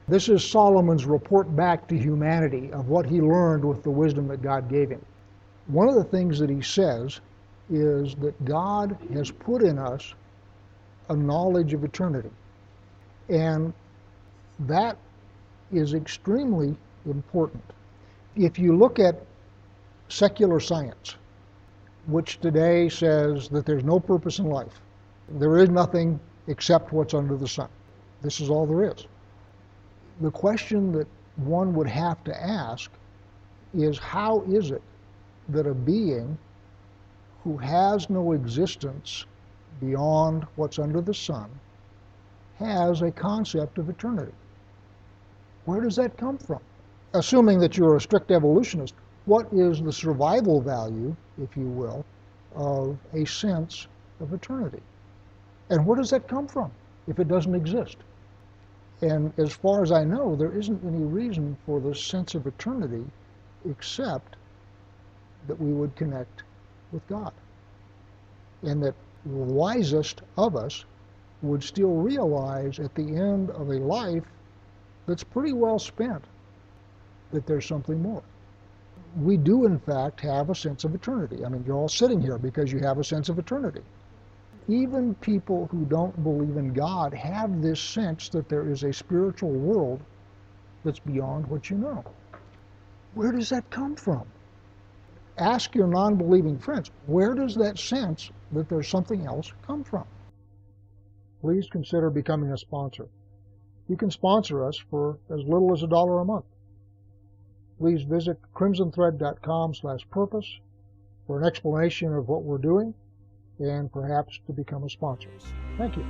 This is Solomon's report back to humanity of what he learned with the wisdom that God gave him. One of the things that he says is that God has put in us a knowledge of eternity. And that is extremely important. If you look at secular science, which today says that there's no purpose in life, there is nothing except what's under the sun. This is all there is. The question that one would have to ask is, how is it that a being who has no existence beyond what's under the sun has a concept of eternity? Where does that come from? Assuming that you're a strict evolutionist, what is the survival value, if you will, of a sense of eternity? And where does that come from if it doesn't exist? And as far as I know, there isn't any reason for the sense of eternity except that we would connect with God. And that the wisest of us would still realize at the end of a life that's pretty well spent that there's something more. We do, in fact, have a sense of eternity. I mean, you're all sitting here because you have a sense of eternity. Even people who don't believe in God have this sense that there is a spiritual world that's beyond what you know. Where does that come from? Ask your non-believing friends, where does that sense that there's something else come from? Please consider becoming a sponsor. You can sponsor us for as little as $1 a month. Please visit crimsonthread.com/purpose for an explanation of what we're doing and perhaps to become a sponsor. Thank you.